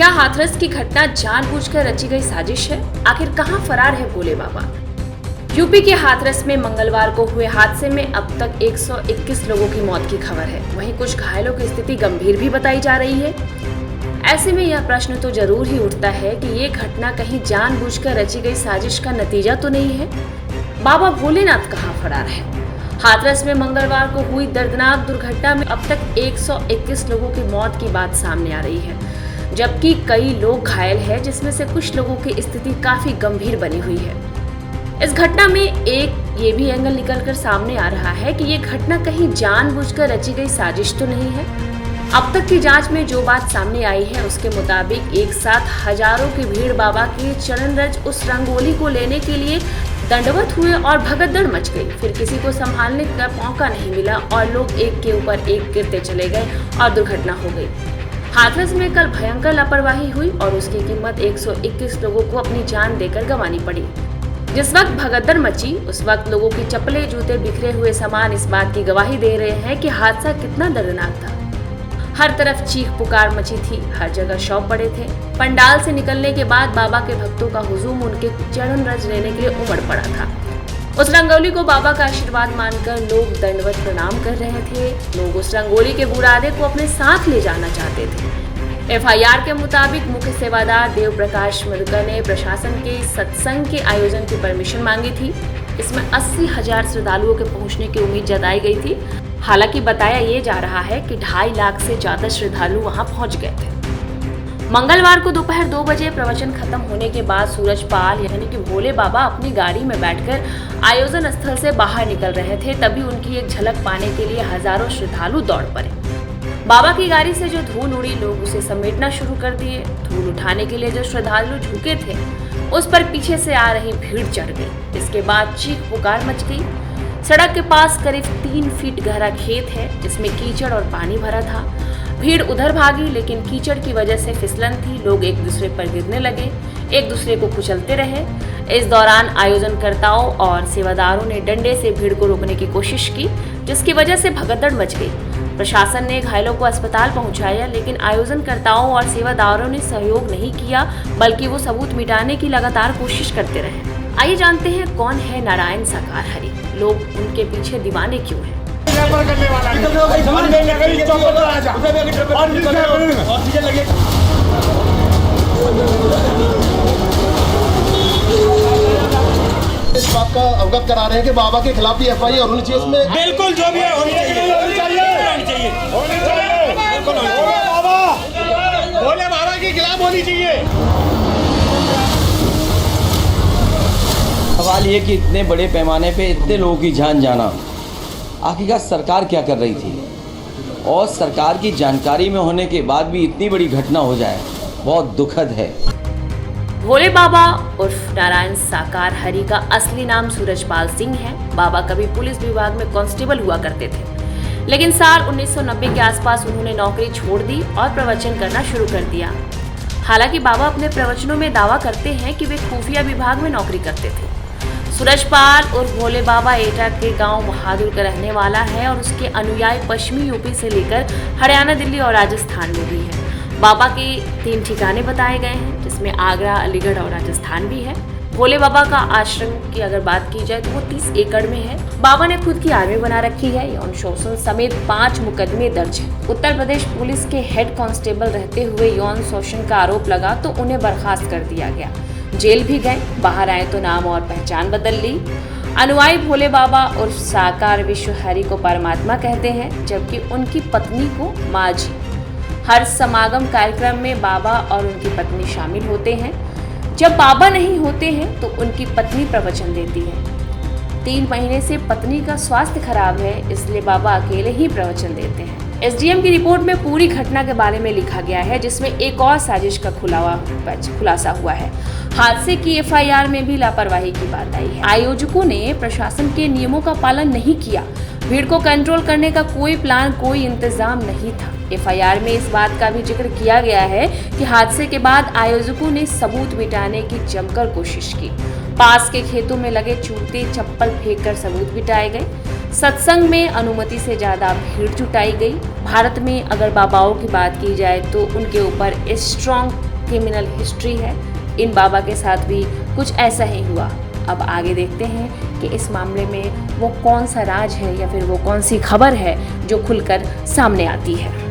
क्या हाथरस की घटना जानबूझकर रची गई साजिश है? आखिर कहां फरार है भोले बाबा? यूपी के हाथरस में मंगलवार को हुए हादसे में अब तक 121 लोगों की मौत की खबर है। वहीं कुछ घायलों की स्थिति गंभीर भी बताई जा रही है। ऐसे में यह प्रश्न तो जरूर ही उठता है कि ये घटना कहीं जानबूझकर रची गई साजिश का नतीजा तो नहीं है? बाबा भोलेनाथ कहां फरार है? हाथरस में मंगलवार को हुई दर्दनाक दुर्घटना में अब तक 121 लोगों की मौत की बात सामने आ रही है, जबकि कई लोग घायल हैं, जिसमें से कुछ लोगों की स्थिति काफी गंभीर बनी हुई है। इस घटना में एक ये भी एंगल निकलकर सामने आ रहा है कि ये घटना कहीं जानबूझकर रची गई साजिश तो नहीं है। अब तक की जांच में जो बात सामने आई है उसके मुताबिक एक साथ हजारों की भीड़ बाबा के चरण रज उस रंगोली को लेने के लिए दंडवत हुए और भगदड़ मच गई। फिर किसी को संभालने का मौका नहीं मिला और लोग एक के ऊपर एक गिरते चले गए और दुर्घटना हो गई। हाथरस में कल भयंकर लापरवाही हुई और उसकी कीमत 121 लोगों को अपनी जान देकर गंवानी पड़ी। जिस वक्त भगदड़ मची उस वक्त लोगों की चप्पलें, जूते, बिखरे हुए सामान इस बात की गवाही दे रहे हैं कि हादसा कितना दर्दनाक था। हर तरफ चीख पुकार मची थी, हर जगह शव पड़े थे। पंडाल से निकलने के बाद बाबा के भक्तों का हुजूम उनके चरण रज लेने के लिए उमड़ पड़ा था। उस रंगोली को बाबा का आशीर्वाद मानकर लोग दंडवत प्रणाम कर रहे थे। लोग उस रंगोली के बुरादे को अपने साथ ले जाना चाहते थे। एफआईआर के मुताबिक मुख्य सेवादार देव प्रकाश मधुकर ने प्रशासन के सत्संग के आयोजन की परमिशन मांगी थी। इसमें 80,000 श्रद्धालुओं के पहुंचने की उम्मीद जताई गई थी। हालांकि बताया ये जा रहा है कि 2.5 लाख से ज्यादा श्रद्धालु वहां पहुंच गए थे। मंगलवार को दोपहर 2 बजे प्रवचन खत्म होने के बाद सूरजपाल यानी कि भोले बाबा अपनी गाड़ी में बैठकर आयोजन स्थल से बाहर निकल रहे थे। तभी उनकी एक झलक पाने के लिए हजारों श्रद्धालु दौड़ पड़े। बाबा की गाड़ी से जो धूल उड़ी, लोग उसे समेटना शुरू कर दिए। धूल उठाने के लिए जो श्रद्धालु झुके थे उस पर पीछे से आ रही भीड़ चढ़ गई। इसके बाद चीख पुकार मच गई। सड़क के पास करीब 3 फीट गहरा खेत है जिसमें कीचड़ और पानी भरा था। भीड़ उधर भागी, लेकिन कीचड़ की वजह से फिसलन थी। लोग एक दूसरे पर गिरने लगे, एक दूसरे को कुचलते रहे। इस दौरान आयोजनकर्ताओं और सेवादारों ने डंडे से भीड़ को रोकने की कोशिश की, जिसकी वजह से भगदड़ मच गई। प्रशासन ने घायलों को अस्पताल पहुंचाया, लेकिन आयोजनकर्ताओं और सेवादारों ने सहयोग नहीं किया, बल्कि वो सबूत मिटाने की लगातार कोशिश करते रहे। आइए जानते हैं कौन है नारायण साकार हरि, लोग उनके पीछे दीवाने क्यों हैं। इस बात का अवगत करा रहे हैं कि बाबा के खिलाफ भी एफआईआर होनी चाहिए इसमें। बिल्कुल, जो भी है होनी चाहिए। भोले बाबा के खिलाफ होनी चाहिए। सवाल ये कि इतने बड़े पैमाने पे इतने लोगों की जान जाना, आखिरकार सरकार क्या कर रही थी? और सरकार की जानकारी में होने के बाद भी इतनी बड़ी घटना हो जाए, बहुत दुखद है। भोले बाबा उर्फ नारायण साकार हरि का असली नाम सूरजपाल सिंह है। बाबा कभी पुलिस विभाग में कांस्टेबल हुआ करते थे, लेकिन साल 1990 के आसपास उन्होंने नौकरी छोड़ दी और प्रवचन करना शुरू कर दिया। हालांकि बाबा अपने प्रवचनों में दावा करते हैं कि वे खुफिया विभाग में नौकरी करते थे। सूरजपाल उर्फ भोले बाबा एटा के गांव बहादुर का रहने वाला है और उसके अनुयायी पश्चिमी यूपी से लेकर हरियाणा, दिल्ली और राजस्थान में भी है। बाबा के 3 ठिकाने बताए गए हैं, जिसमें आगरा, अलीगढ़ और राजस्थान भी है। भोले बाबा का आश्रम की अगर बात की जाए तो वो 30 एकड़ में है। बाबा ने खुद की आर्मी बना रखी है। यौन शोषण समेत 5 मुकदमे दर्ज है। उत्तर प्रदेश पुलिस के हेड कांस्टेबल रहते हुए यौन शोषण का आरोप लगा तो उन्हें बर्खास्त कर दिया गया। जेल भी गए, बाहर आए तो नाम और पहचान बदल ली। अनुयायी भोले बाबा उर्फ साकार विश्व हरि को परमात्मा कहते हैं, जबकि उनकी पत्नी को माँ जी। हर समागम कार्यक्रम में बाबा और उनकी पत्नी शामिल होते हैं। जब बाबा नहीं होते हैं तो उनकी पत्नी प्रवचन देती है। 3 महीने से पत्नी का स्वास्थ्य खराब है, इसलिए बाबा अकेले ही प्रवचन देते हैं। एसडीएम की रिपोर्ट में पूरी घटना के बारे में लिखा गया है, जिसमें एक और साजिश का खुलासा हुआ है। हादसे की एफआईआर में भी लापरवाही की बात आई है। आयोजकों ने प्रशासन के नियमों का पालन नहीं किया। भीड़ को कंट्रोल करने का कोई प्लान, कोई इंतजाम नहीं था। एफआईआर में इस बात का भी जिक्र किया गया है कि हादसे के बाद आयोजकों ने सबूत मिटाने की जमकर कोशिश की। पास के खेतों में लगे जूते, चप्पल फेंककर सबूत मिटाए गए। सत्संग में अनुमति से ज्यादा भीड़ जुटाई गई। भारत में अगर बाबाओं की बात की जाए तो उनके ऊपर स्ट्रॉन्ग क्रिमिनल हिस्ट्री है। इन बाबा के साथ भी कुछ ऐसा ही हुआ। अब आगे देखते हैं कि इस मामले में वो कौन सा राज है या फिर वो कौन सी खबर है जो खुलकर सामने आती है।